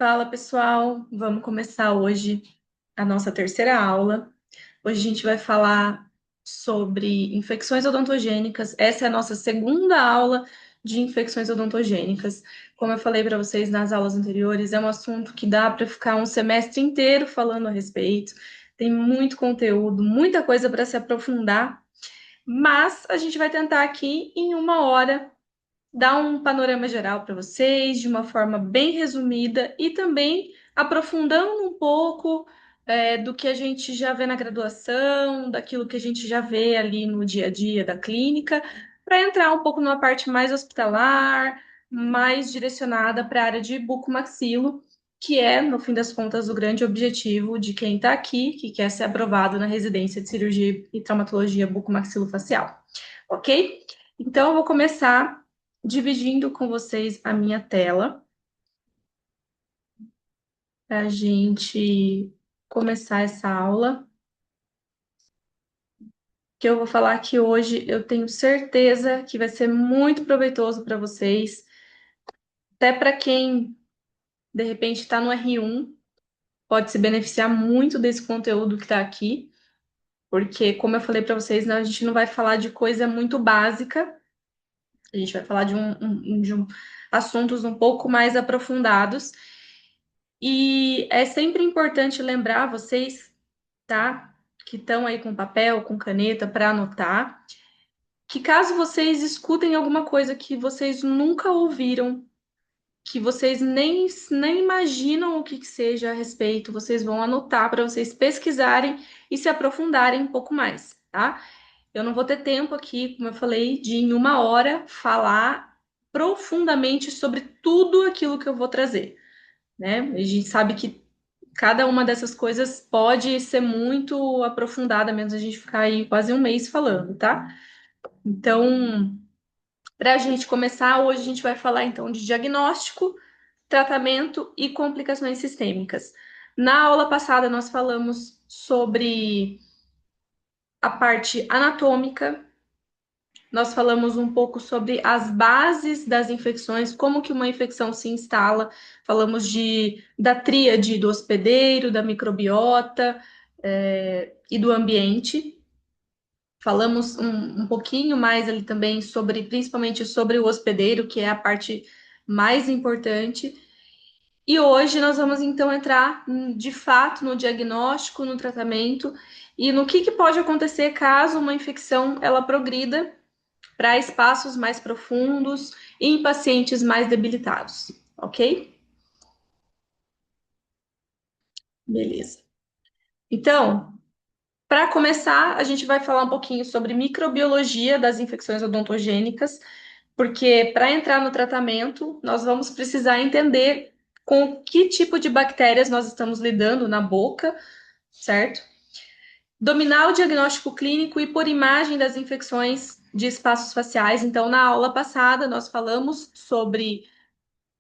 Fala pessoal, vamos começar hoje a nossa terceira aula. Hoje a gente vai falar sobre infecções odontogênicas. Essa é a nossa segunda aula de infecções odontogênicas. Como eu falei para vocês nas aulas anteriores, é um assunto que dá para ficar um semestre inteiro falando a respeito. Tem muito conteúdo, muita coisa para se aprofundar, mas a gente vai tentar aqui em uma hora dar um panorama geral para vocês, de uma forma bem resumida e também aprofundando um pouco do que a gente já vê na graduação, daquilo que a gente já vê ali no dia a dia da clínica, para entrar um pouco numa parte mais hospitalar, mais direcionada para a área de bucomaxilo, que é, no fim das contas, o grande objetivo de quem está aqui, que quer ser aprovado na residência de cirurgia e traumatologia bucomaxilofacial, ok? Então, eu vou começar dividindo com vocês a minha tela para a gente começar essa aula. Que eu vou falar que hoje eu tenho certeza que vai ser muito proveitoso para vocês, até para quem de repente está no R1, pode se beneficiar muito desse conteúdo que está aqui, porque, como eu falei para vocês, né, a gente não vai falar de coisa muito básica, a gente vai falar de assuntos um pouco mais aprofundados. E é sempre importante lembrar vocês, tá? Que estão aí com papel, com caneta para anotar, que caso vocês escutem alguma coisa que vocês nunca ouviram, que vocês nem imaginam o que que seja a respeito, vocês vão anotar para vocês pesquisarem e se aprofundarem um pouco mais, tá? Eu não vou ter tempo aqui, como eu falei, de em uma hora falar profundamente sobre tudo aquilo que eu vou trazer, né? A gente sabe que cada uma dessas coisas pode ser muito aprofundada, mesmo a gente ficar aí quase um mês falando, tá? Então, para a gente começar, hoje a gente vai falar então de diagnóstico, tratamento e complicações sistêmicas. Na aula passada, nós falamos sobre a parte anatômica, nós falamos um pouco sobre as bases das infecções, como que uma infecção se instala, falamos da tríade do hospedeiro, da microbiota, e do ambiente. Falamos um pouquinho mais ali também sobre, principalmente sobre o hospedeiro, que é a parte mais importante. E hoje nós vamos então entrar de fato no diagnóstico, no tratamento e no que pode acontecer caso uma infecção ela progrida para espaços mais profundos e em pacientes mais debilitados, ok? Beleza. Então, para começar, a gente vai falar um pouquinho sobre microbiologia das infecções odontogênicas, porque para entrar no tratamento, nós vamos precisar entender com que tipo de bactérias nós estamos lidando na boca, certo? Dominar o diagnóstico clínico e por imagem das infecções de espaços faciais. Então, na aula passada, nós falamos sobre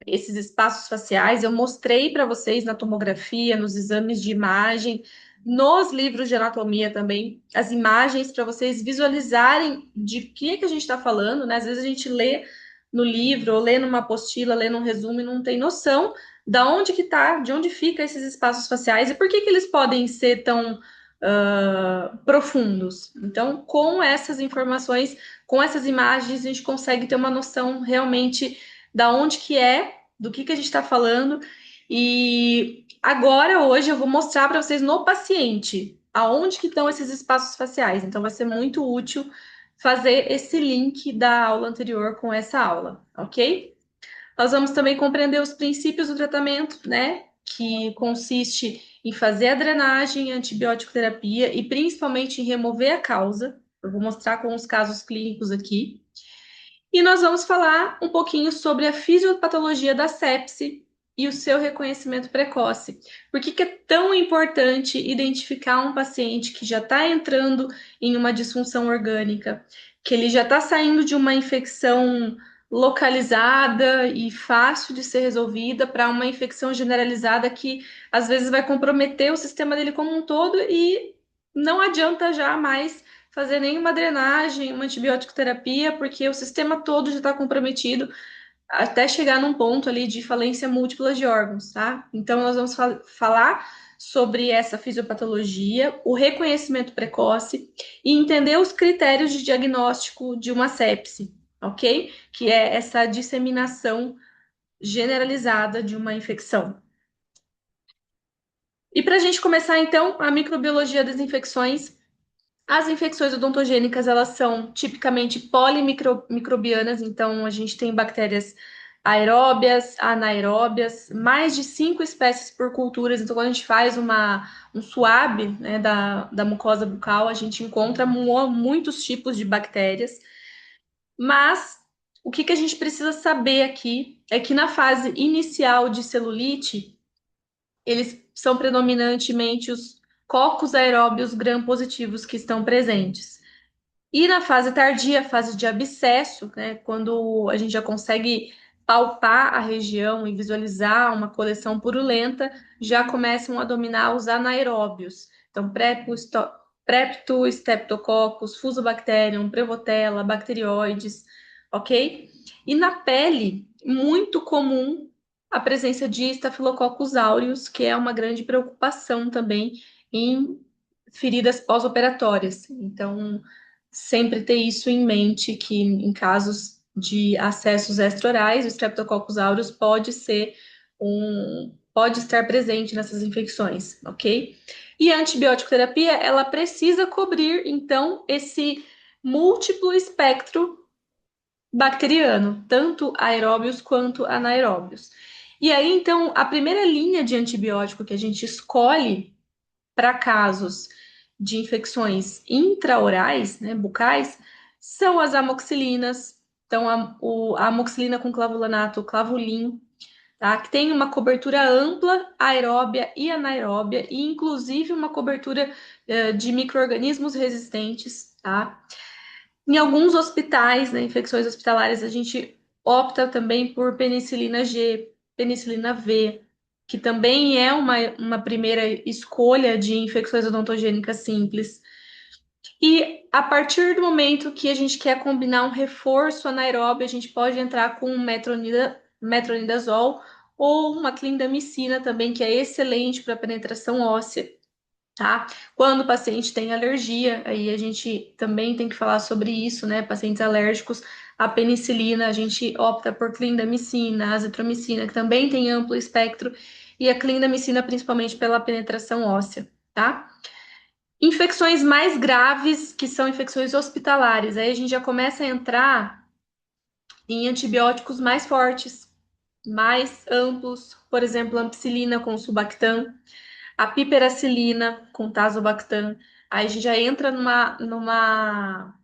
esses espaços faciais. Eu mostrei para vocês na tomografia, nos exames de imagem, nos livros de anatomia também, as imagens para vocês visualizarem de que a gente está falando, né? Às vezes a gente lê no livro, ou lê numa apostila, lê num resumo e não tem noção da onde que tá, de onde fica esses espaços faciais e por que eles podem ser tão profundos. Então, com essas informações, com essas imagens, a gente consegue ter uma noção realmente da onde que é, do que a gente está falando. E agora, hoje, eu vou mostrar para vocês no paciente aonde que estão esses espaços faciais. Então, vai ser muito útil fazer esse link da aula anterior com essa aula, ok? Nós vamos também compreender os princípios do tratamento, né? Que consiste em fazer a drenagem, a antibiótico terapia e principalmente em remover a causa. Eu vou mostrar com os casos clínicos aqui. E nós vamos falar um pouquinho sobre a fisiopatologia da sepse e o seu reconhecimento precoce. Por que é tão importante identificar um paciente que já está entrando em uma disfunção orgânica, que ele já está saindo de uma infecção localizada e fácil de ser resolvida para uma infecção generalizada que às vezes vai comprometer o sistema dele como um todo e não adianta já mais fazer nenhuma drenagem, uma antibiótico terapia, porque o sistema todo já está comprometido. até chegar num ponto ali de falência múltipla de órgãos, tá? Então, nós vamos falar sobre essa fisiopatologia, o reconhecimento precoce e entender os critérios de diagnóstico de uma sepse, ok? Que é essa disseminação generalizada de uma infecção. E para a gente começar, então, a microbiologia das infecções. As infecções odontogênicas, elas são tipicamente polimicrobianas, então a gente tem bactérias aeróbias, anaeróbias, mais de 5 espécies por culturas. Então, quando a gente faz um swab, né, da mucosa bucal, a gente encontra muitos tipos de bactérias. Mas o que a gente precisa saber aqui é que na fase inicial de celulite, eles são predominantemente os cocos aeróbios gram-positivos que estão presentes. E na fase tardia, fase de abscesso, né, quando a gente já consegue palpar a região e visualizar uma coleção purulenta, já começam a dominar os anaeróbios. Então, Prepto, Streptococcus, Fusobacterium, Prevotella, bacterióides, ok? E na pele, muito comum a presença de Staphylococcus aureus, que é uma grande preocupação também em feridas pós-operatórias. Então, sempre ter isso em mente, que em casos de acessos extraorais, o Streptococcus aureus pode estar presente nessas infecções, ok? E a antibiótico terapia, ela precisa cobrir, então, esse múltiplo espectro bacteriano, tanto aeróbios quanto anaeróbios. E aí, então, a primeira linha de antibiótico que a gente escolhe para casos de infecções intraorais, né, bucais, são as amoxilinas. Então, a amoxilina com clavulanato, clavulin, tá? Que tem uma cobertura ampla, aeróbia e anaeróbia, e inclusive uma cobertura de micro-organismos resistentes, tá? Em alguns hospitais, né, infecções hospitalares, a gente opta também por penicilina G, penicilina V, que também é uma primeira escolha de infecções odontogênicas simples. E a partir do momento que a gente quer combinar um reforço anaeróbio, a gente pode entrar com metronidazol ou uma clindamicina também, que é excelente para penetração óssea, tá? Quando o paciente tem alergia, aí a gente também tem que falar sobre isso, né? Pacientes alérgicos à penicilina, a gente opta por clindamicina, azitromicina, que também tem amplo espectro, e a clindamicina principalmente pela penetração óssea, tá? Infecções mais graves, que são infecções hospitalares, aí a gente já começa a entrar em antibióticos mais fortes, mais amplos, por exemplo, ampicilina com sulbactam, a piperacilina com tazobactam. Aí a gente já entra numa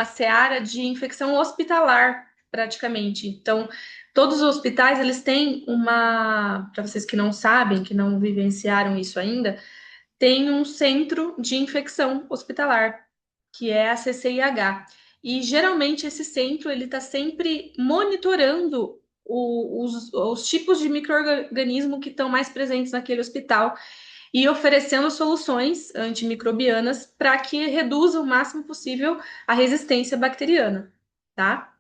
seara de infecção hospitalar, praticamente. Então, todos os hospitais, eles têm para vocês que não sabem, que não vivenciaram isso ainda, tem um centro de infecção hospitalar, que é a CCIH. E geralmente esse centro ele está sempre monitorando os tipos de micro-organismo que estão mais presentes naquele hospital e oferecendo soluções antimicrobianas para que reduza o máximo possível a resistência bacteriana, tá?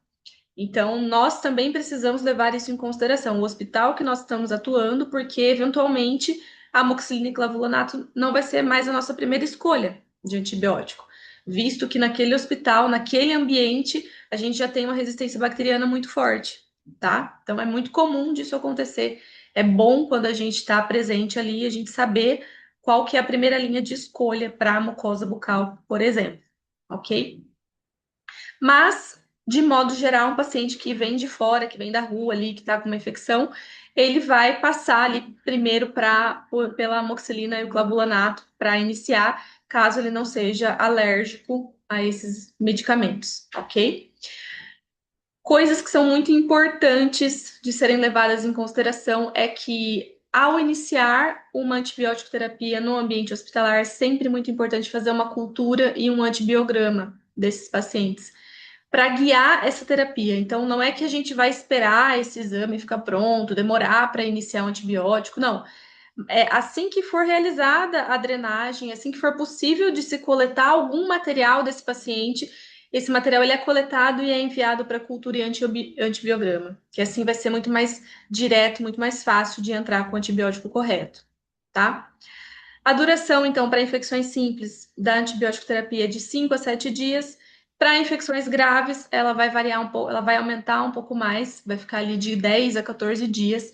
Então, nós também precisamos levar isso em consideração, o hospital que nós estamos atuando, porque eventualmente a amoxicilina e clavulanato não vai ser mais a nossa primeira escolha de antibiótico, visto que naquele hospital, naquele ambiente, a gente já tem uma resistência bacteriana muito forte, tá? Então, é muito comum disso acontecer. É bom quando a gente está presente ali, a gente saber qual que é a primeira linha de escolha para a mucosa bucal, por exemplo, ok? Mas, de modo geral, um paciente que vem de fora, que vem da rua ali, que está com uma infecção, ele vai passar ali primeiro pela amoxicilina e o clavulanato para iniciar, caso ele não seja alérgico a esses medicamentos, ok? Coisas que são muito importantes de serem levadas em consideração é que, ao iniciar uma antibiótico terapia no ambiente hospitalar, é sempre muito importante fazer uma cultura e um antibiograma desses pacientes para guiar essa terapia. Então, não é que a gente vai esperar esse exame ficar pronto, demorar para iniciar um antibiótico, não. É assim que for realizada a drenagem, assim que for possível de se coletar algum material desse paciente, esse material ele é coletado e é enviado para a cultura e antibiograma, que assim vai ser muito mais direto, muito mais fácil de entrar com o antibiótico correto, tá? A duração, então, para infecções simples da antibiótico terapia é de 5 a 7 dias. Para infecções graves, ela vai variar um pouco, ela vai aumentar um pouco mais, vai ficar ali de 10 a 14 dias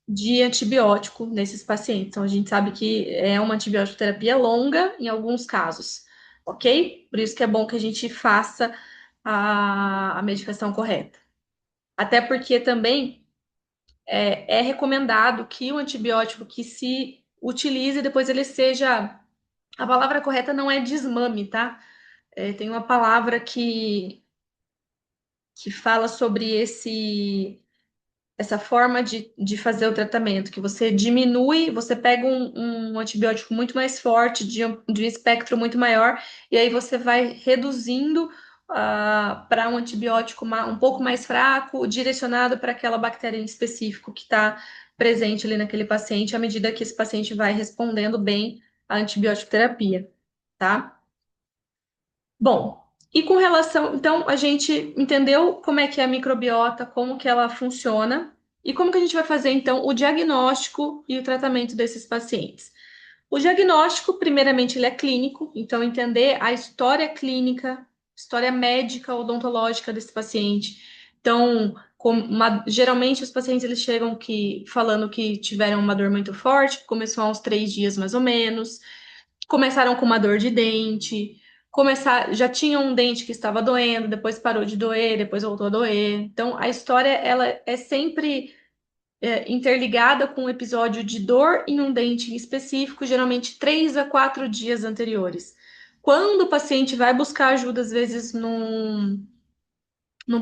de antibiótico nesses pacientes. Então, a gente sabe que é uma antibiótico terapia longa em alguns casos, ok? Por isso que é bom que a gente faça a medicação correta. Até porque também é recomendado que o antibiótico que se utilize, depois ele seja. A palavra correta não é desmame, tá? Tem uma palavra que fala sobre essa forma de fazer o tratamento, que você diminui, você pega um antibiótico muito mais forte, de um espectro muito maior, e aí você vai reduzindo para um antibiótico um pouco mais fraco, direcionado para aquela bactéria em específico que está presente ali naquele paciente, à medida que esse paciente vai respondendo bem à antibiótico terapia, tá? Bom, e com relação, então a gente entendeu como é que é a microbiota, como que ela funciona e como que a gente vai fazer então o diagnóstico e o tratamento desses pacientes. O diagnóstico, primeiramente, ele é clínico, então entender a história clínica, história médica, odontológica desse paciente. Então, geralmente os pacientes eles chegam falando que tiveram uma dor muito forte, que começou há uns 3 dias mais ou menos, começaram com uma dor de dente, já tinham um dente que estava doendo, depois parou de doer, depois voltou a doer. Então, a história ela é sempre interligada com um episódio de dor em um dente em específico, geralmente 3 a 4 dias anteriores. Quando o paciente vai buscar ajuda, às vezes num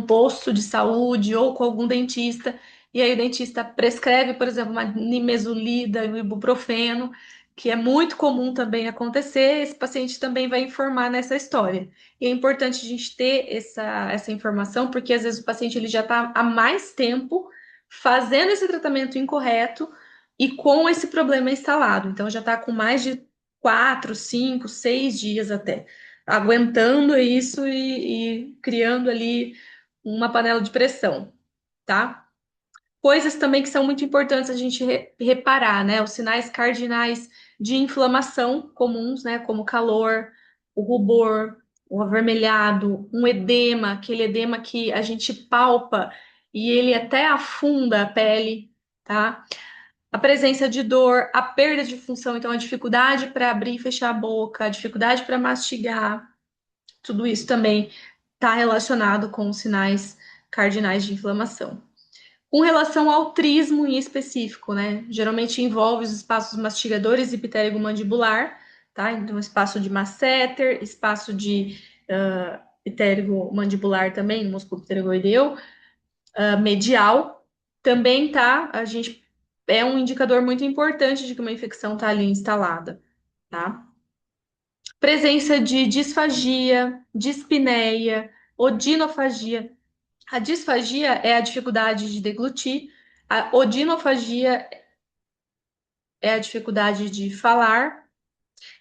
posto de saúde ou com algum dentista, e aí o dentista prescreve, por exemplo, uma nimesulida e um ibuprofeno, que é muito comum também acontecer, esse paciente também vai informar nessa história. E é importante a gente ter essa informação, porque às vezes o paciente ele já está há mais tempo fazendo esse tratamento incorreto e com esse problema instalado. Então já está com mais de 4, 5, 6 dias até, aguentando isso e criando ali uma panela de pressão, tá? Coisas também que são muito importantes a gente reparar, né? Os sinais cardinais de inflamação comuns, né? Como calor, o rubor, o avermelhado, um edema, aquele edema que a gente palpa e ele até afunda a pele, tá? A presença de dor, a perda de função, então a dificuldade para abrir e fechar a boca, a dificuldade para mastigar, tudo isso também está relacionado com os sinais cardinais de inflamação. Com relação ao trismo em específico, né? Geralmente envolve os espaços mastigadores e pitérigo-mandibular, tá? Então, espaço de masseter, espaço de pitérigo-mandibular também, músculo pterygoideu, medial, também tá? A gente é um indicador muito importante de que uma infecção está ali instalada, tá? Presença de disfagia, dispneia, odinofagia. A disfagia é a dificuldade de deglutir, a odinofagia é a dificuldade de falar.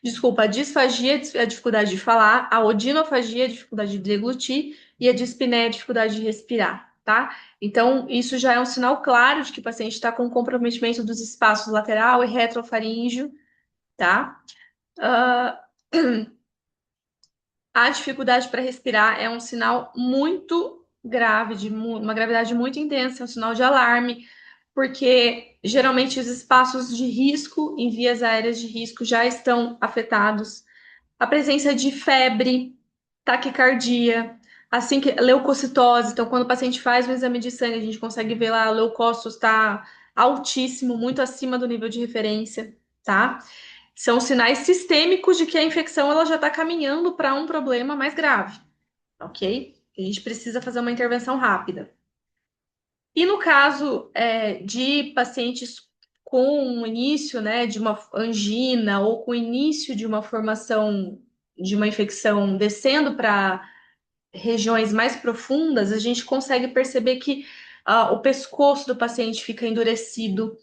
Desculpa, a disfagia é a dificuldade de falar, a odinofagia é a dificuldade de deglutir e a dispneia é a dificuldade de respirar, tá? Então, isso já é um sinal claro de que o paciente está com comprometimento dos espaços lateral e retrofaríngeo, tá? Ah, a dificuldade para respirar é um sinal muito grave, de uma gravidade muito intensa, é um sinal de alarme, porque geralmente os espaços de risco em vias aéreas de risco já estão afetados. A presença de febre, taquicardia, assim que leucocitose, então quando o paciente faz um exame de sangue, a gente consegue ver lá, o leucócitos está altíssimo, muito acima do nível de referência, tá? São sinais sistêmicos de que a infecção ela já está caminhando para um problema mais grave, ok? A gente precisa fazer uma intervenção rápida. E no caso de pacientes com o início, né, de uma angina ou com o início de uma formação de uma infecção descendo para regiões mais profundas, a gente consegue perceber que o pescoço do paciente fica endurecido,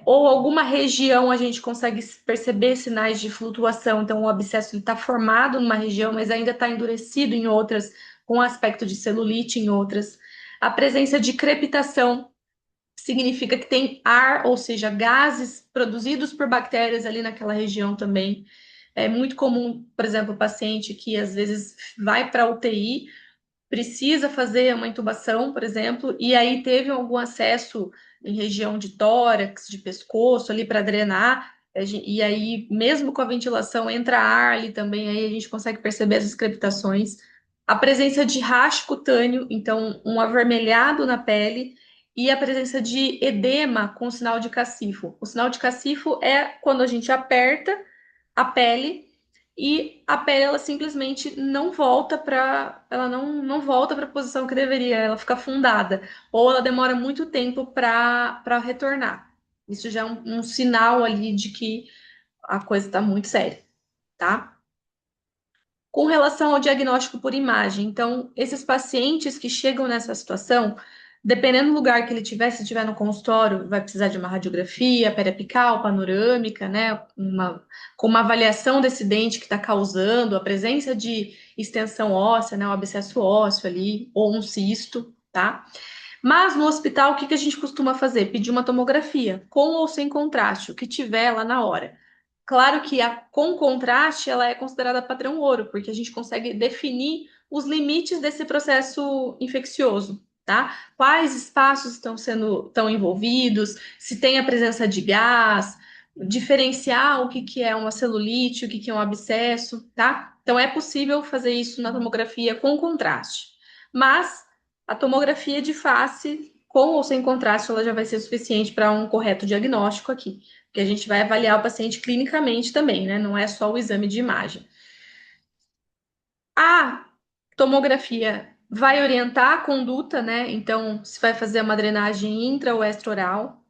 Ou alguma região a gente consegue perceber sinais de flutuação, então o abscesso está formado numa região, mas ainda está endurecido em outras, com aspecto de celulite em outras. A presença de crepitação significa que tem ar, ou seja, gases produzidos por bactérias ali naquela região também. É muito comum, por exemplo, o paciente que às vezes vai para a UTI, precisa fazer uma intubação, por exemplo, e aí teve algum acesso em região de tórax, de pescoço ali para drenar, e aí mesmo com a ventilação entra ar ali também, aí a gente consegue perceber essas crepitações. A presença de racho cutâneo, então um avermelhado na pele, e a presença de edema com sinal de cacifo. O sinal de cacifo é quando a gente aperta a pele e a pele ela simplesmente não volta para não volta para a posição que deveria, ela fica afundada ou ela demora muito tempo para retornar. Isso já é um sinal ali de que a coisa está muito séria, tá? Com relação ao diagnóstico por imagem, então, esses pacientes que chegam nessa situação, dependendo do lugar que ele tiver, se estiver no consultório, vai precisar de uma radiografia periapical, panorâmica, né? Com uma avaliação desse dente que está causando, a presença de extensão óssea, né? Um abscesso ósseo ali, ou um cisto, tá? Mas no hospital, o que que a gente costuma fazer? Pedir uma tomografia, com ou sem contraste, o que tiver lá na hora. Claro que a com contraste ela é considerada padrão ouro, porque a gente consegue definir os limites desse processo infeccioso, tá? Quais espaços estão envolvidos, se tem a presença de gás, diferenciar o que que é uma celulite, o que que é um abscesso, tá? Então é possível fazer isso na tomografia com contraste. Mas a tomografia de face, com ou sem contraste, ela já vai ser suficiente para um correto diagnóstico aqui, porque a gente vai avaliar o paciente clinicamente também, né? Não é só o exame de imagem. A tomografia vai orientar a conduta, né? Então, se vai fazer uma drenagem intra ou extra-oral,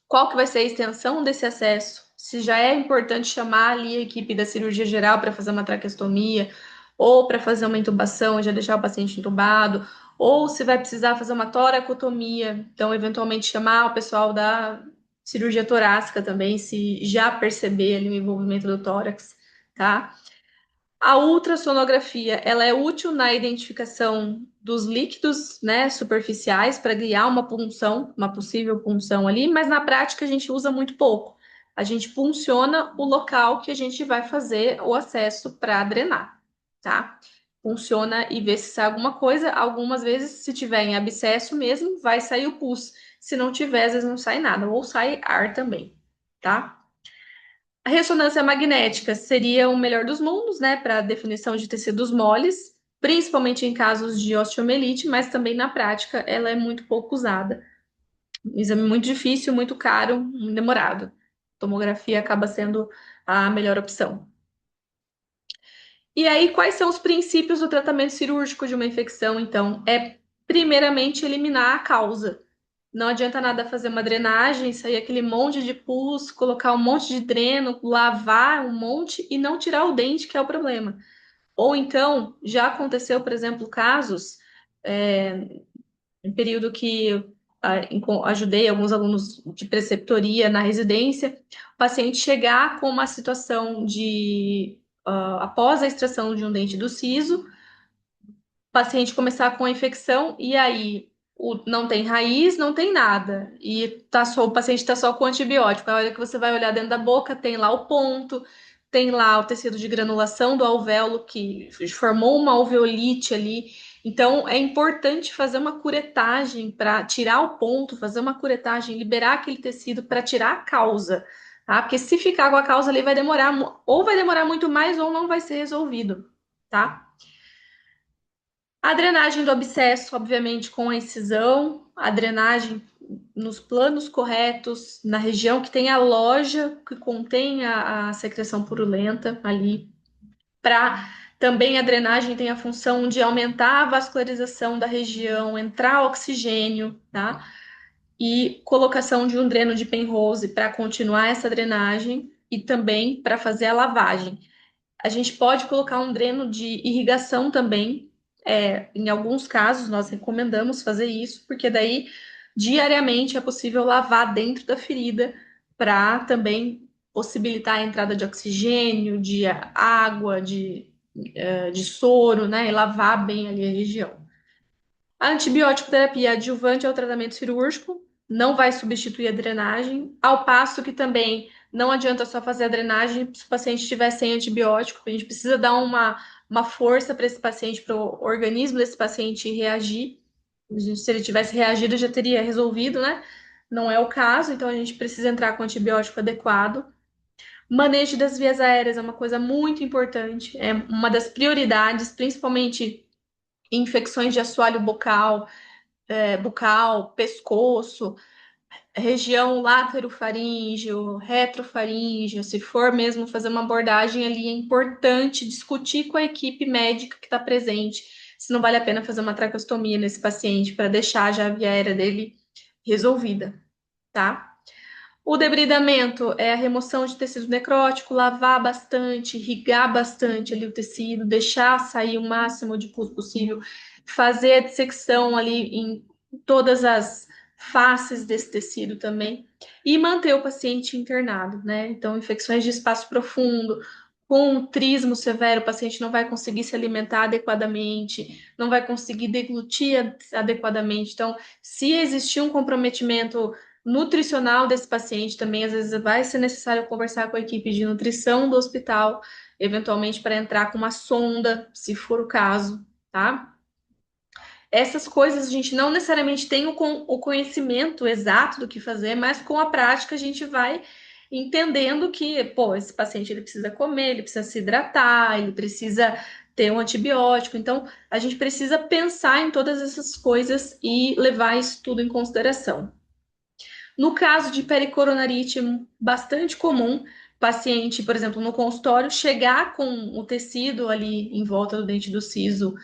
qual que vai ser a extensão desse acesso, se já é importante chamar ali a equipe da cirurgia geral para fazer uma traqueostomia, ou para fazer uma intubação e já deixar o paciente entubado, ou se vai precisar fazer uma toracotomia, então eventualmente chamar o pessoal da cirurgia torácica também, se já perceber ali o envolvimento do tórax, tá? A ultrassonografia, ela é útil na identificação dos líquidos, né, superficiais para guiar uma punção, uma possível punção ali, mas na prática a gente usa muito pouco. A gente punciona o local que a gente vai fazer o acesso para drenar, tá? Funciona e vê se sai alguma coisa. Algumas vezes, se tiver em abscesso mesmo, vai sair o pus. Se não tiver, às vezes não sai nada, ou sai ar também, tá? A ressonância magnética seria o melhor dos mundos, né, para definição de tecidos moles, principalmente em casos de osteomielite, mas também na prática ela é muito pouco usada. Um exame muito difícil, muito caro, demorado. Tomografia acaba sendo a melhor opção. E aí, quais são os princípios do tratamento cirúrgico de uma infecção? Então, é primeiramente eliminar a causa. Não adianta nada fazer uma drenagem, sair aquele monte de pus, colocar um monte de dreno, lavar um monte e não tirar o dente, que é o problema. Ou então, já aconteceu, por exemplo, casos, em período que ajudei alguns alunos de preceptoria na residência, o paciente chegar com uma situação de, após a extração de um dente do siso, paciente começar com a infecção e aí não tem raiz, não tem nada. E o paciente está só com antibiótico. A hora que você vai olhar dentro da boca, tem lá o ponto, tem lá o tecido de granulação do alvéolo que formou uma alveolite ali. Então, é importante fazer uma curetagem para tirar o ponto, fazer uma curetagem, liberar aquele tecido para tirar a causa, tá? Porque se ficar com a causa ali, vai demorar, ou vai demorar muito mais, ou não vai ser resolvido, tá? A drenagem do abscesso, obviamente, com a incisão, a drenagem nos planos corretos, na região que tem a loja que contém a secreção purulenta ali, para também a drenagem tem a função de aumentar a vascularização da região, entrar oxigênio, tá? E colocação de um dreno de Penrose para continuar essa drenagem e também para fazer a lavagem. A gente pode colocar um dreno de irrigação também. Em alguns casos, nós recomendamos fazer isso, porque daí diariamente é possível lavar dentro da ferida para também possibilitar a entrada de oxigênio, de água, de soro, né? E lavar bem ali a região. A antibiótico terapia adjuvante é o tratamento cirúrgico, não vai substituir a drenagem, ao passo que também não adianta só fazer a drenagem se o paciente estiver sem antibiótico, a gente precisa dar uma força para esse paciente, para o organismo desse paciente reagir. Se ele tivesse reagido, já teria resolvido, né? Não é o caso, então a gente precisa entrar com o antibiótico adequado. Manejo das vias aéreas é uma coisa muito importante, é uma das prioridades, principalmente em infecções de assoalho bucal, pescoço, região láterofaríngeo, retrofaríngeo. Se for mesmo fazer uma abordagem ali, é importante discutir com a equipe médica que está presente se não vale a pena fazer uma traqueostomia nesse paciente para deixar já a via aérea dele resolvida, tá? O debridamento é a remoção de tecido necrótico, lavar bastante, irrigar bastante ali o tecido, deixar sair o máximo de pus possível, fazer a dissecção ali em todas as faces desse tecido também e manter o paciente internado, né? Então, infecções de espaço profundo, com um trismo severo, o paciente não vai conseguir se alimentar adequadamente, não vai conseguir deglutir adequadamente. Então, se existir um comprometimento nutricional desse paciente também, às vezes vai ser necessário conversar com a equipe de nutrição do hospital, eventualmente para entrar com uma sonda, se for o caso, tá? Essas coisas a gente não necessariamente tem o conhecimento exato do que fazer, mas com a prática a gente vai entendendo que, pô, esse paciente ele precisa comer, ele precisa se hidratar, ele precisa ter um antibiótico. Então, a gente precisa pensar em todas essas coisas e levar isso tudo em consideração. No caso de pericoronarite, é bastante comum, paciente, por exemplo, no consultório, chegar com o tecido ali em volta do dente do siso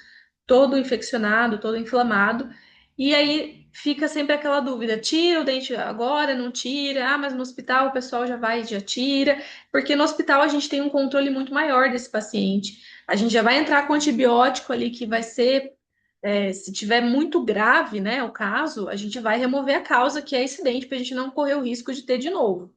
todo infeccionado, todo inflamado, e aí fica sempre aquela dúvida: tira o dente agora, não tira? Ah, mas no hospital o pessoal já vai e já tira, porque no hospital a gente tem um controle muito maior desse paciente. A gente já vai entrar com antibiótico ali que vai ser se tiver muito grave, né, o caso, a gente vai remover a causa, que é esse dente, para a gente não correr o risco de ter de novo.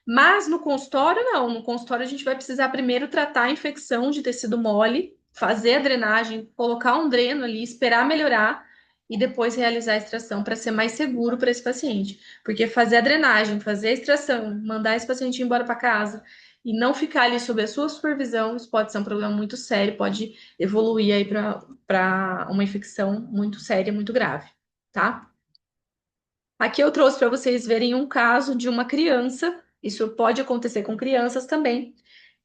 Mas no consultório, não. No consultório, a gente vai precisar primeiro tratar a infecção de tecido mole, fazer a drenagem, colocar um dreno ali, esperar melhorar e depois realizar a extração para ser mais seguro para esse paciente. Porque fazer a drenagem, fazer a extração, mandar esse paciente embora para casa e não ficar ali sob a sua supervisão, isso pode ser um problema muito sério, pode evoluir aí para uma infecção muito séria, muito grave, tá? Aqui eu trouxe para vocês verem um caso de uma criança. Isso pode acontecer com crianças também.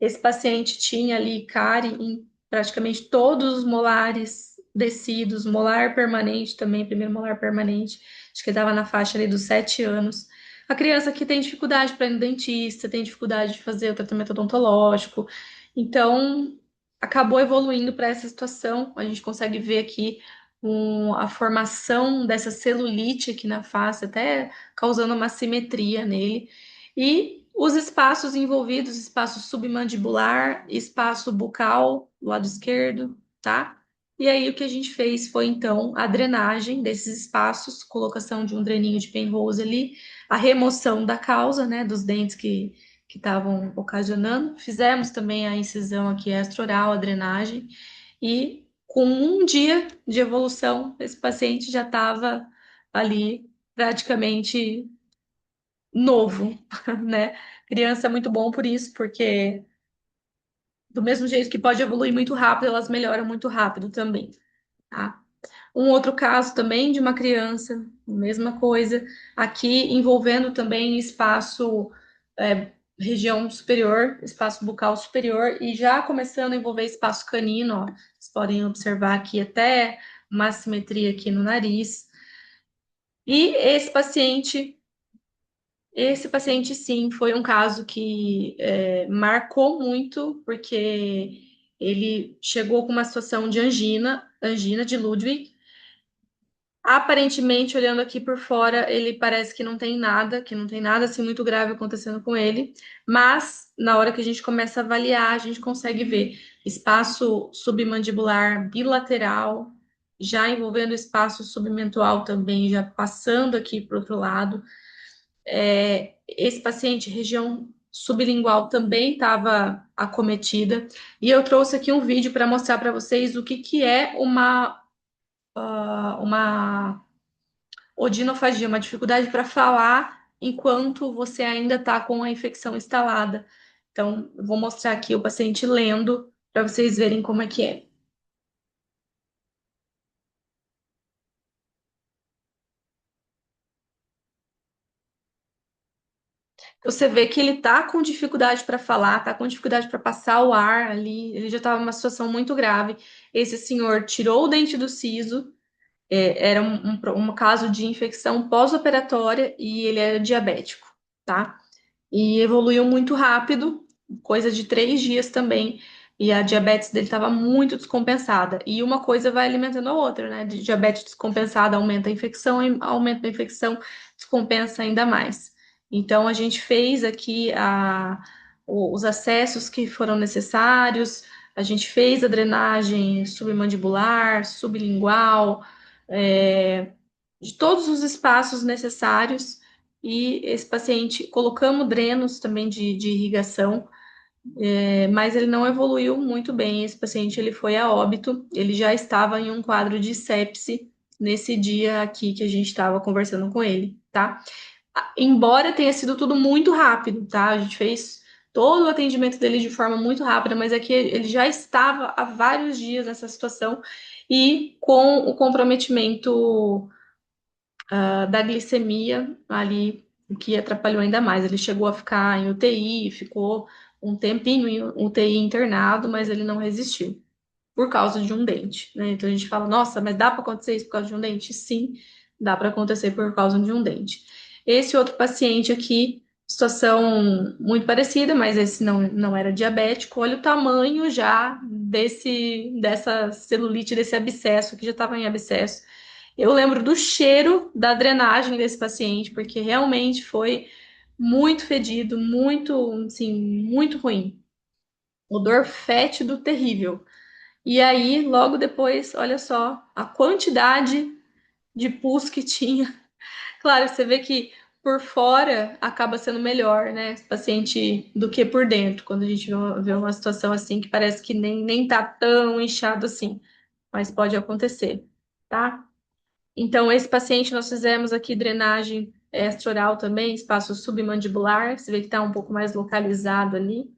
Esse paciente tinha ali cárie em praticamente todos os molares descidos, molar permanente também, primeiro molar permanente. Acho que ele estava na faixa ali dos 7 anos. A criança que tem dificuldade para ir no dentista, tem dificuldade de fazer o tratamento odontológico. Então, acabou evoluindo para essa situação. A gente consegue ver aqui com a formação dessa celulite aqui na face, até causando uma simetria nele. E os espaços envolvidos, espaço submandibular, espaço bucal, do lado esquerdo, tá? E aí o que a gente fez foi então a drenagem desses espaços, colocação de um dreninho de penrose ali, a remoção da causa, né, dos dentes que estavam ocasionando. Fizemos também a incisão aqui extra-oral, a drenagem, e com um dia de evolução, esse paciente já estava ali praticamente novo, né? Criança é muito bom por isso, porque do mesmo jeito que pode evoluir muito rápido, elas melhoram muito rápido também, tá? Um outro caso também de uma criança, mesma coisa, aqui envolvendo também espaço, região superior, espaço bucal superior, e já começando a envolver espaço canino, ó. Vocês podem observar aqui até uma assimetria aqui no nariz. E esse paciente sim, foi um caso que marcou muito, porque ele chegou com uma situação de angina de Ludwig. Aparentemente, olhando aqui por fora, ele parece que não tem nada assim muito grave acontecendo com ele, mas na hora que a gente começa a avaliar, a gente consegue ver espaço submandibular bilateral, já envolvendo o espaço submental também, já passando aqui para o outro lado. Esse paciente, região sublingual, também estava acometida. E eu trouxe aqui um vídeo para mostrar para vocês o que, que é uma odinofagia, uma dificuldade para falar enquanto você ainda está com a infecção instalada. Então, eu vou mostrar aqui o paciente lendo para vocês verem como é que é. Você vê que ele está com dificuldade para falar, está com dificuldade para passar o ar ali, ele já estava numa situação muito grave. Esse senhor tirou o dente do siso, era um caso de infecção pós-operatória e ele era diabético, tá? E evoluiu muito rápido, coisa de 3 dias também. E a diabetes dele estava muito descompensada. E uma coisa vai alimentando a outra, né? De diabetes descompensada aumenta a infecção, e aumenta a infecção, descompensa ainda mais. Então, a gente fez aqui os acessos que foram necessários, a gente fez a drenagem submandibular, sublingual, de todos os espaços necessários e esse paciente colocamos drenos também de irrigação, mas ele não evoluiu muito bem. Esse paciente ele foi a óbito, ele já estava em um quadro de sepse nesse dia aqui que a gente estava conversando com ele, tá? Embora tenha sido tudo muito rápido, tá? A gente fez todo o atendimento dele de forma muito rápida, mas é que ele já estava há vários dias nessa situação e com o comprometimento da glicemia ali, o que atrapalhou ainda mais. Ele chegou a ficar em UTI, ficou um tempinho em UTI internado, mas ele não resistiu por causa de um dente, né? Então a gente fala, nossa, mas dá para acontecer isso por causa de um dente? Sim, dá para acontecer por causa de um dente. Esse outro paciente aqui, situação muito parecida, mas esse não era diabético. Olha o tamanho já dessa celulite, desse abscesso, que já estava em abscesso. Eu lembro do cheiro da drenagem desse paciente, porque realmente foi muito fedido, muito, assim, muito ruim. Odor fétido terrível. E aí, logo depois, olha só a quantidade de pus que tinha. Claro, você vê que por fora acaba sendo melhor, né, esse paciente, do que por dentro, quando a gente vê uma situação assim que parece que nem tá tão inchado assim, mas pode acontecer, tá? Então, esse paciente nós fizemos aqui drenagem extraoral também, espaço submandibular, você vê que está um pouco mais localizado ali.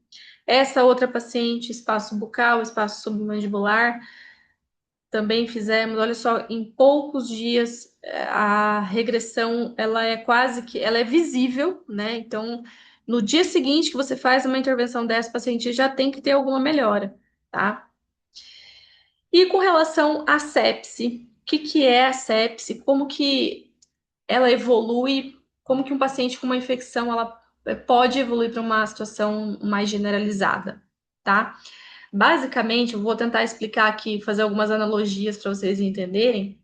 Essa outra paciente, espaço bucal, espaço submandibular, também fizemos. Olha só, em poucos dias a regressão ela é quase que, ela é visível, né? Então, no dia seguinte que você faz uma intervenção dessa, o paciente já tem que ter alguma melhora, tá? E com relação à sepse, o que que é a sepse? Como que ela evolui, como que um paciente com uma infecção ela pode evoluir para uma situação mais generalizada, tá? Basicamente, eu vou tentar explicar aqui, fazer algumas analogias para vocês entenderem,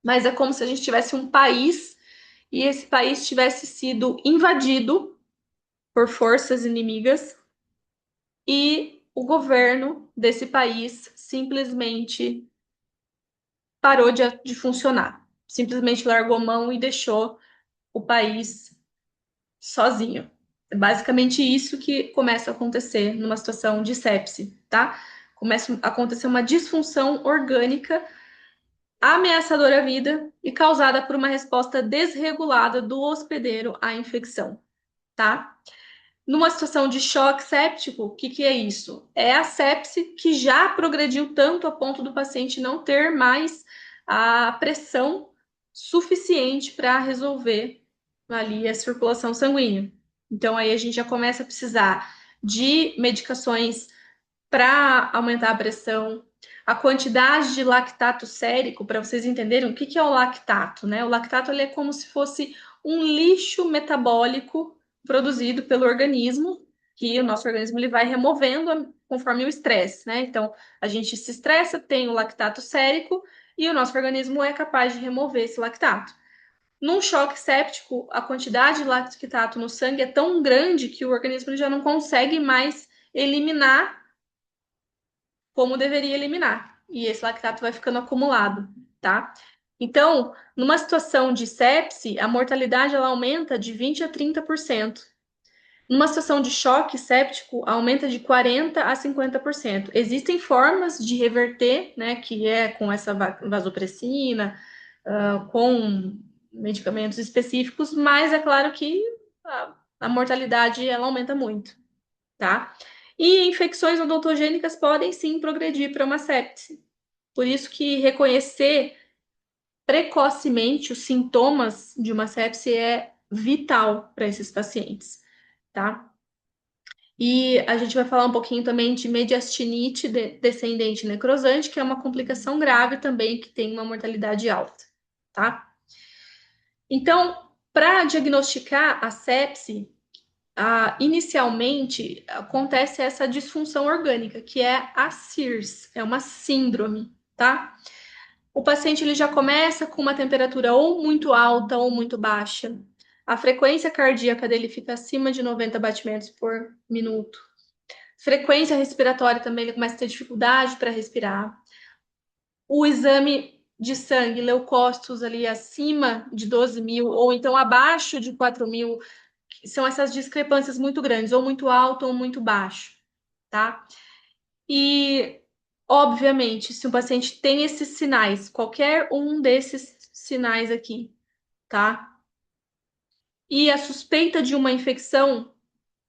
mas é como se a gente tivesse um país e esse país tivesse sido invadido por forças inimigas e o governo desse país simplesmente parou de funcionar, simplesmente largou mão e deixou o país sozinho. É basicamente isso que começa a acontecer numa situação de sepse, tá? Começa a acontecer uma disfunção orgânica ameaçadora à vida e causada por uma resposta desregulada do hospedeiro à infecção, tá? Numa situação de choque séptico, o que que é isso? É a sepse que já progrediu tanto a ponto do paciente não ter mais a pressão suficiente para resolver ali a circulação sanguínea. Então aí a gente já começa a precisar de medicações para aumentar a pressão, a quantidade de lactato sérico, para vocês entenderem o que que é o lactato, né? O lactato ele é como se fosse um lixo metabólico produzido pelo organismo, que o nosso organismo ele vai removendo conforme o estresse, né? Então, a gente se estressa, tem o lactato sérico e o nosso organismo é capaz de remover esse lactato. Num choque séptico, a quantidade de lactato no sangue é tão grande que o organismo já não consegue mais eliminar como deveria eliminar. e esse lactato vai ficando acumulado, tá? Então, numa situação de sepse, a mortalidade ela aumenta de 20 a 30%. Numa situação de choque séptico, aumenta de 40 a 50%. Existem formas de reverter, né, que é com essa vasopressina, com medicamentos específicos, mas é claro que a mortalidade ela aumenta muito, tá? E infecções odontogênicas podem sim progredir para uma sepse. Por isso que reconhecer precocemente os sintomas de uma sepse é vital para esses pacientes, tá? E a gente vai falar um pouquinho também de mediastinite descendente necrosante, que é uma complicação grave também, que tem uma mortalidade alta, tá? Então, para diagnosticar a sepse, inicialmente acontece essa disfunção orgânica, que é a CIRS, é uma síndrome, tá? O paciente ele já começa com uma temperatura ou muito alta ou muito baixa. A frequência cardíaca dele fica acima de 90 batimentos por minuto. Frequência respiratória também, ele começa a ter dificuldade para respirar. O exame de sangue, leucócitos ali acima de 12 mil, ou então abaixo de 4 mil, são essas discrepâncias muito grandes, ou muito alto ou muito baixo, tá? E, obviamente, se o paciente tem esses sinais, qualquer um desses sinais aqui, tá? E a suspeita de uma infecção,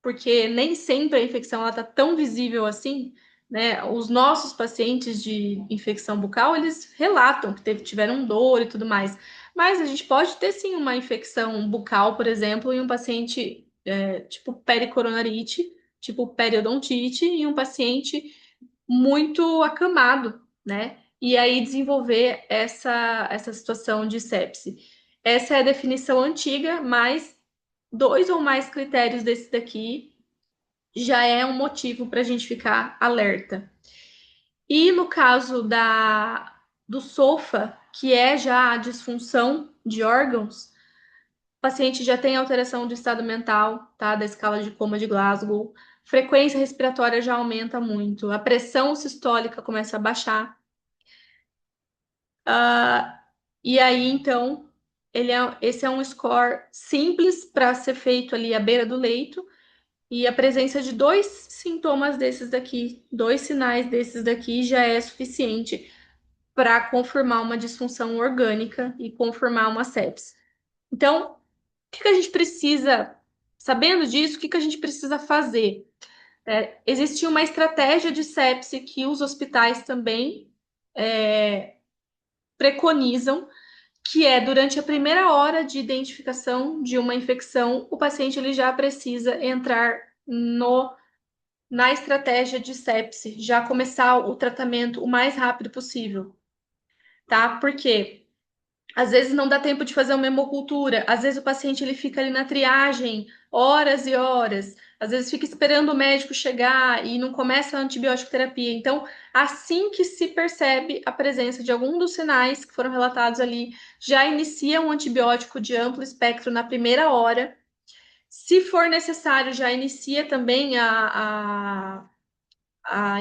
porque nem sempre a infecção ela tá tão visível assim, né? Os nossos pacientes de infecção bucal, eles relatam que tiveram dor e tudo mais. Mas a gente pode ter sim uma infecção bucal, por exemplo, em um paciente tipo pericoronarite, tipo periodontite, em um paciente muito acamado, né? E aí desenvolver essa situação de sepse. Essa é a definição antiga, mas dois ou mais critérios desse daqui já é um motivo para a gente ficar alerta. E no caso do SOFA, que é já a disfunção de órgãos, o paciente já tem alteração de estado mental, tá? Da escala de coma de Glasgow. Frequência respiratória já aumenta muito. A pressão sistólica começa a baixar. E aí, então, esse é um score simples para ser feito ali à beira do leito. E a presença de dois sintomas desses daqui, dois sinais desses daqui, já é suficiente para confirmar uma disfunção orgânica e confirmar uma sepse. Então, o que a gente precisa, sabendo disso, o que a gente precisa fazer? Existe uma estratégia de sepse que os hospitais também preconizam, que é durante a primeira hora de identificação de uma infecção, o paciente ele já precisa entrar na estratégia de sepse, já começar o tratamento o mais rápido possível, tá? Porque às vezes não dá tempo de fazer uma hemocultura, às vezes o paciente ele fica ali na triagem horas e horas, às vezes fica esperando o médico chegar e não começa a antibiótico terapia. Então, assim que se percebe a presença de algum dos sinais que foram relatados ali, já inicia um antibiótico de amplo espectro na primeira hora. Se for necessário, já inicia também a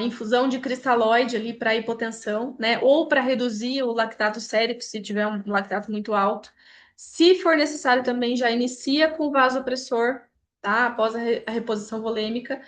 infusão de cristalóide ali para hipotensão, né? Ou para reduzir o lactato sérico, se tiver um lactato muito alto. Se for necessário, também já inicia com vasopressor, tá? Após a reposição volêmica.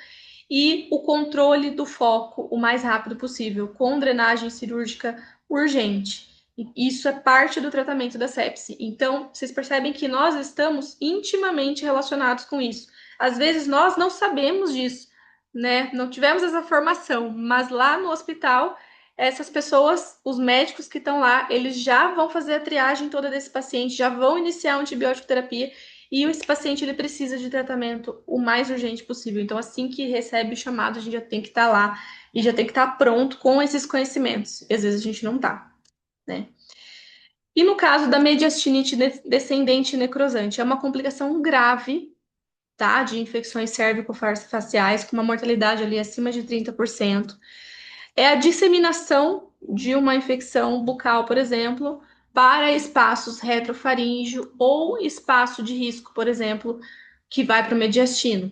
E o controle do foco o mais rápido possível, com drenagem cirúrgica urgente. Isso é parte do tratamento da sepse. Então, vocês percebem que nós estamos intimamente relacionados com isso. Às vezes nós não sabemos disso, né? Não tivemos essa formação, mas lá no hospital, essas pessoas, os médicos que estão lá, eles já vão fazer a triagem toda desse paciente, já vão iniciar a antibiótico terapia e esse paciente ele precisa de tratamento o mais urgente possível. Então, assim que recebe o chamado, a gente já tem que estar lá e já tem que estar pronto com esses conhecimentos. E às vezes a gente não tá, né? E no caso da mediastinite descendente necrosante, é uma complicação grave, tá? De infecções cérvico-faciais, com uma mortalidade ali acima de 30%. É a disseminação de uma infecção bucal, por exemplo, para espaços retrofaríngeo ou espaço de risco, por exemplo, que vai para o mediastino.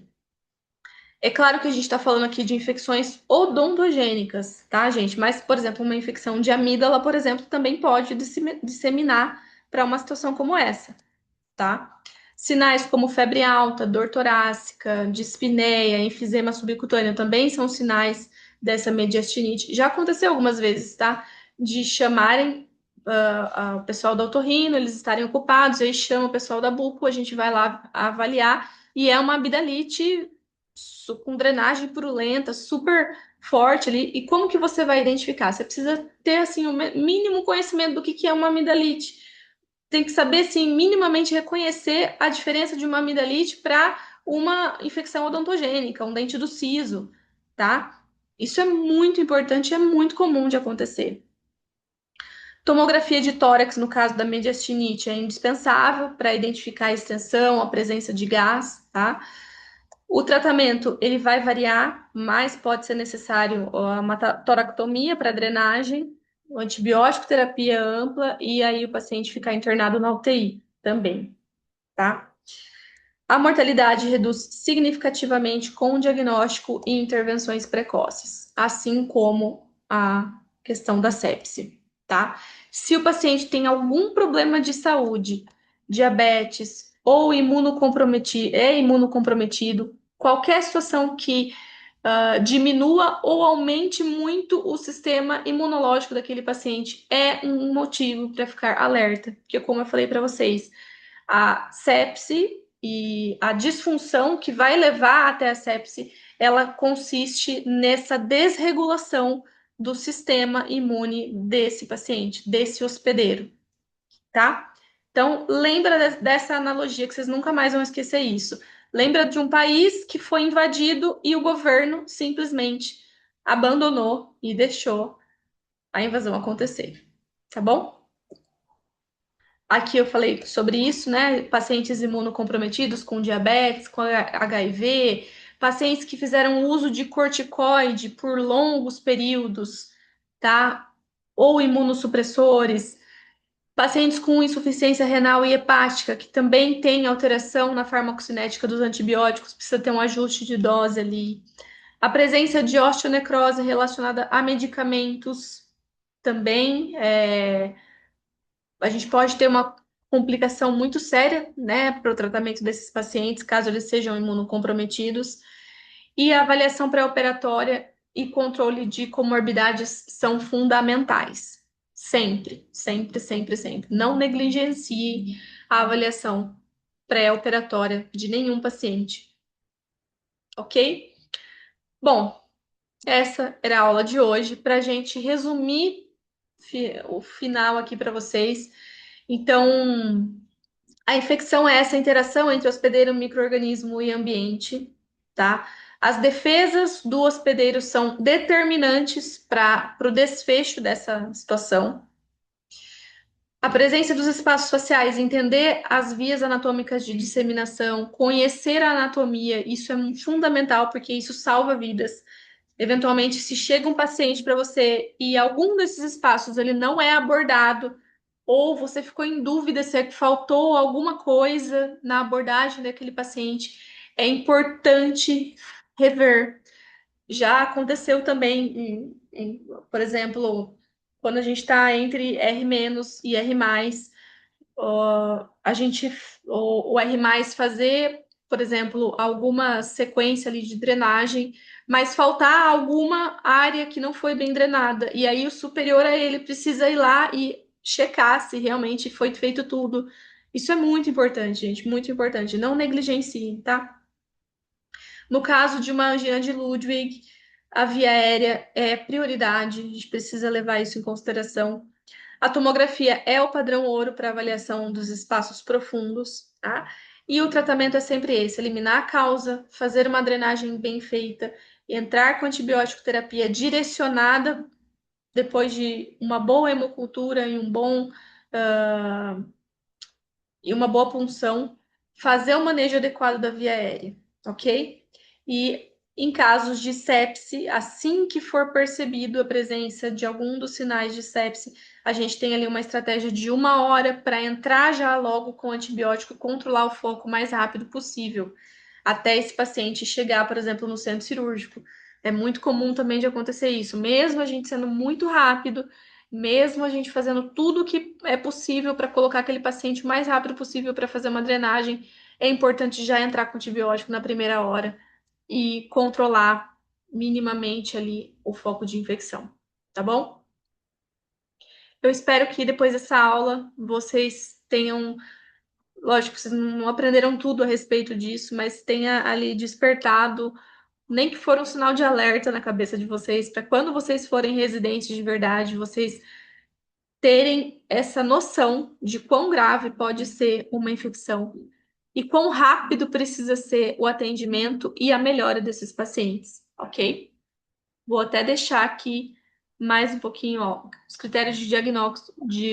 É claro que a gente está falando aqui de infecções odontogênicas, tá, gente? Mas, por exemplo, uma infecção de amígdala, por exemplo, também pode disseminar para uma situação como essa, tá? Sinais como febre alta, dor torácica, dispneia, enfisema subcutâneo também são sinais dessa mediastinite. Já aconteceu algumas vezes, tá? De chamarem o pessoal da otorrino, eles estarem ocupados, aí chama o pessoal da buco, a gente vai lá avaliar e é uma amidalite com drenagem purulenta, super forte ali. E como que você vai identificar? Você precisa ter assim o mínimo conhecimento do que é uma amidalite. Tem que saber, sim, minimamente reconhecer a diferença de uma amidalite para uma infecção odontogênica, um dente do siso, tá? Isso é muito importante e é muito comum de acontecer. Tomografia de tórax, no caso da mediastinite, é indispensável para identificar a extensão, a presença de gás, tá? O tratamento, ele vai variar, mas pode ser necessário uma toractomia para drenagem, antibiótico terapia ampla e aí o paciente ficar internado na UTI também, tá? A mortalidade reduz significativamente com o diagnóstico e intervenções precoces, assim como a questão da sepse, tá? Se o paciente tem algum problema de saúde, diabetes ou imunocomprometido, qualquer situação que diminua ou aumente muito o sistema imunológico daquele paciente é um motivo para ficar alerta, porque como eu falei para vocês, a sepse e a disfunção que vai levar até a sepse, ela consiste nessa desregulação do sistema imune desse paciente, desse hospedeiro, tá? Então, lembra dessa analogia que vocês nunca mais vão esquecer isso. Lembra de um país que foi invadido e o governo simplesmente abandonou e deixou a invasão acontecer, tá bom? Aqui eu falei sobre isso, né? Pacientes imunocomprometidos com diabetes, com HIV, pacientes que fizeram uso de corticoide por longos períodos, tá? Ou imunossupressores, pacientes com insuficiência renal e hepática, que também tem alteração na farmacocinética dos antibióticos, precisa ter um ajuste de dose ali. A presença de osteonecrose relacionada a medicamentos também a gente pode ter uma complicação muito séria, né, para o tratamento desses pacientes, caso eles sejam imunocomprometidos. E a avaliação pré-operatória e controle de comorbidades são fundamentais. Sempre, sempre, sempre, sempre. Não negligencie a avaliação pré-operatória de nenhum paciente, ok? Bom, essa era a aula de hoje. Para a gente resumir o final aqui para vocês. Então, a infecção é essa interação entre hospedeiro, micro-organismo e ambiente, tá? As defesas do hospedeiro são determinantes para o desfecho dessa situação. A presença dos espaços faciais, entender as vias anatômicas de disseminação, conhecer a anatomia, isso é fundamental porque isso salva vidas. Eventualmente, se chega um paciente para você e algum desses espaços ele não é abordado, ou você ficou em dúvida se é que faltou alguma coisa na abordagem daquele paciente, é importante rever. Já aconteceu também, por exemplo, quando a gente está entre R- e R+, a gente, o R+ fazer, por exemplo, alguma sequência ali de drenagem, mas faltar alguma área que não foi bem drenada. E aí o superior a ele precisa ir lá e checar se realmente foi feito tudo. Isso é muito importante, gente, muito importante. Não negligencie, tá? No caso de uma angina de Ludwig, a via aérea é prioridade, a gente precisa levar isso em consideração. A tomografia é o padrão ouro para avaliação dos espaços profundos, tá? E o tratamento é sempre esse: eliminar a causa, fazer uma drenagem bem feita, entrar com antibiótico terapia direcionada depois de uma boa hemocultura e uma boa punção, fazer o manejo adequado da via aérea, ok? E em casos de sepse, assim que for percebido a presença de algum dos sinais de sepse, a gente tem ali uma estratégia de 1 hora para entrar já logo com antibiótico e controlar o foco o mais rápido possível. até esse paciente chegar, por exemplo, no centro cirúrgico. É muito comum também de acontecer isso, mesmo a gente sendo muito rápido, mesmo a gente fazendo tudo o que é possível para colocar aquele paciente o mais rápido possível para fazer uma drenagem, é importante já entrar com antibiótico na primeira hora e controlar minimamente ali o foco de infecção, tá bom? Eu espero que depois dessa aula vocês tenham, lógico, vocês não aprenderam tudo a respeito disso, mas tenha ali despertado, nem que for um sinal de alerta na cabeça de vocês, para quando vocês forem residentes de verdade, vocês terem essa noção de quão grave pode ser uma infecção e quão rápido precisa ser o atendimento e a melhora desses pacientes, ok? Vou até deixar aqui mais um pouquinho, ó, os critérios de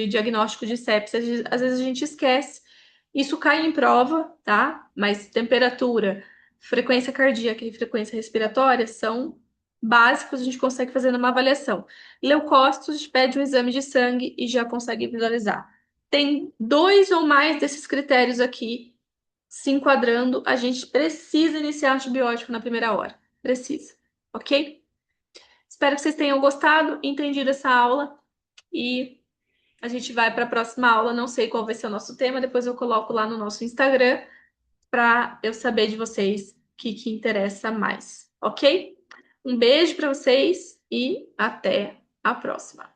diagnóstico de sepsis. Às vezes a gente esquece. Isso cai em prova, tá? Mas temperatura, frequência cardíaca e frequência respiratória são básicos, a gente consegue fazer numa avaliação. Leucócitos, a gente pede um exame de sangue e já consegue visualizar. Tem dois ou mais desses critérios aqui se enquadrando, a gente precisa iniciar antibiótico na primeira hora. Precisa, ok? Espero que vocês tenham gostado, entendido essa aula e a gente vai para a próxima aula. Não sei qual vai ser o nosso tema, depois eu coloco lá no nosso Instagram para eu saber de vocês o que interessa mais, ok? Um beijo para vocês e até a próxima.